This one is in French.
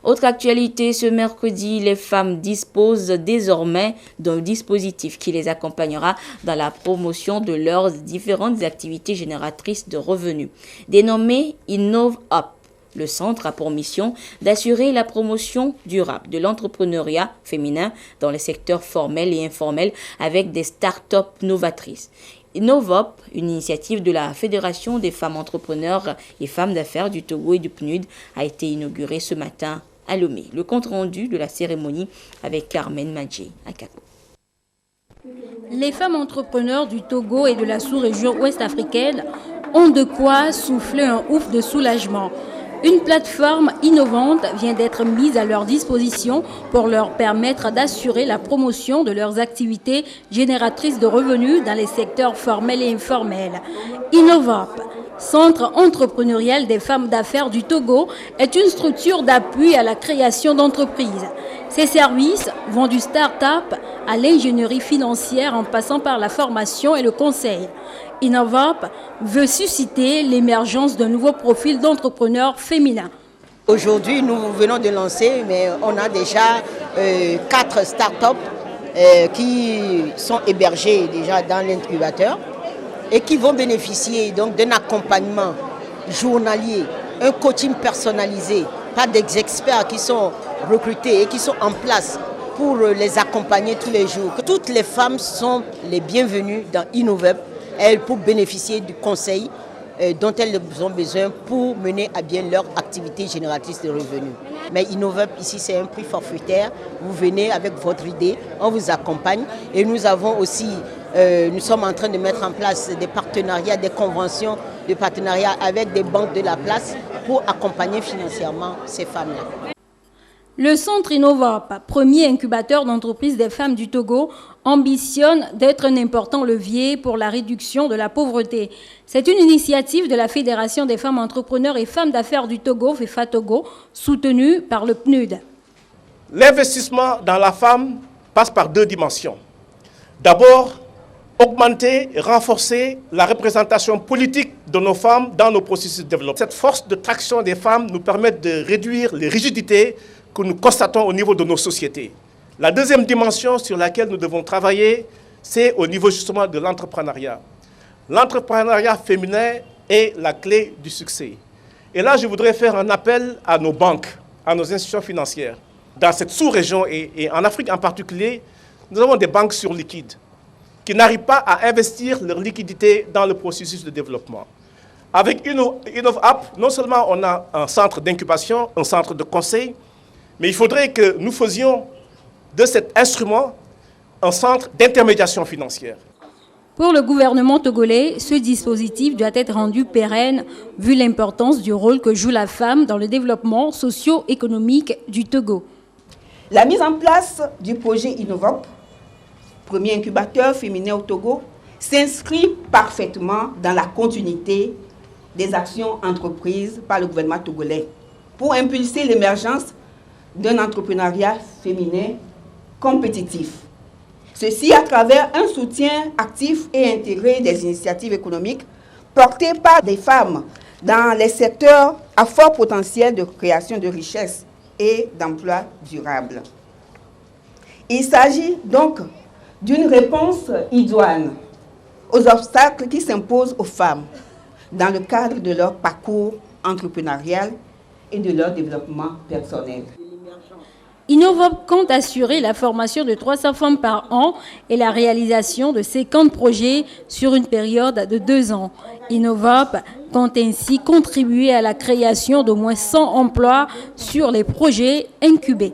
Autre actualité, ce mercredi, les femmes disposent désormais d'un dispositif qui les accompagnera dans la promotion de leurs différentes activités génératrices de revenus. Dénommé InnovUp, le centre a pour mission d'assurer la promotion durable de l'entrepreneuriat féminin dans les secteurs formels et informels avec des start-up novatrices. InnovUp, une initiative de la Fédération des femmes entrepreneurs et femmes d'affaires du Togo et du PNUD, a été inaugurée ce matin à Lomé. Le compte-rendu de la cérémonie avec Carmen Madjé à Kako. Les femmes entrepreneurs du Togo et de la sous-région ouest-africaine ont de quoi souffler un ouf de soulagement. Une plateforme innovante vient d'être mise à leur disposition pour leur permettre d'assurer la promotion de leurs activités génératrices de revenus dans les secteurs formels et informels. InnovUp, Centre entrepreneurial des femmes d'affaires du Togo, est une structure d'appui à la création d'entreprises. Ces services vont du start-up à l'ingénierie financière en passant par la formation et le conseil. InnovUp veut susciter l'émergence d'un nouveau profil d'entrepreneurs féminins. Aujourd'hui, nous venons de lancer, mais on a déjà 4 start-up qui sont hébergées déjà dans l'incubateur et qui vont bénéficier donc d'un accompagnement journalier, un coaching personnalisé par des experts qui sont recrutés et qui sont en place pour les accompagner tous les jours. Toutes les femmes sont les bienvenues dans InnovUp pour bénéficier du conseil dont elles ont besoin pour mener à bien leur activité génératrice de revenus. Mais InnovUp, ici, c'est un prix forfaitaire. Vous venez avec votre idée, on vous accompagne. Et nous avons aussi, nous sommes en train de mettre en place des partenariats, des conventions de partenariat avec des banques de la place pour accompagner financièrement ces femmes-là. Le centre InnovUp, premier incubateur d'entreprises des femmes du Togo, ambitionne d'être un important levier pour la réduction de la pauvreté. C'est une initiative de la Fédération des femmes entrepreneurs et femmes d'affaires du Togo, FEFA Togo, soutenue par le PNUD. L'investissement dans la femme passe par 2 dimensions. D'abord, augmenter et renforcer la représentation politique de nos femmes dans nos processus de développement. Cette force de traction des femmes nous permet de réduire les rigidités que nous constatons au niveau de nos sociétés. La deuxième dimension sur laquelle nous devons travailler, c'est au niveau justement de l'entrepreneuriat. L'entrepreneuriat féminin est la clé du succès. Et là, je voudrais faire un appel à nos banques, à nos institutions financières. Dans cette sous-région et en Afrique en particulier, nous avons des banques sur liquide qui n'arrivent pas à investir leur liquidité dans le processus de développement. Avec InnovUp, non seulement on a un centre d'incubation, un centre de conseil, mais il faudrait que nous faisions de cet instrument un centre d'intermédiation financière. Pour le gouvernement togolais, ce dispositif doit être rendu pérenne vu l'importance du rôle que joue la femme dans le développement socio-économique du Togo. La mise en place du projet InnovUp, premier incubateur féminin au Togo, s'inscrit parfaitement dans la continuité des actions entreprises par le gouvernement togolais pour impulser l'émergence d'un entrepreneuriat féminin compétitif. Ceci à travers un soutien actif et intégré des initiatives économiques portées par des femmes dans les secteurs à fort potentiel de création de richesses et d'emplois durables. Il s'agit donc d'une réponse idoine aux obstacles qui s'imposent aux femmes dans le cadre de leur parcours entrepreneurial et de leur développement personnel. InnovUp compte assurer la formation de 300 femmes par an et la réalisation de 50 projets sur une période de 2 ans. InnovUp compte ainsi contribuer à la création d'au moins 100 emplois sur les projets incubés.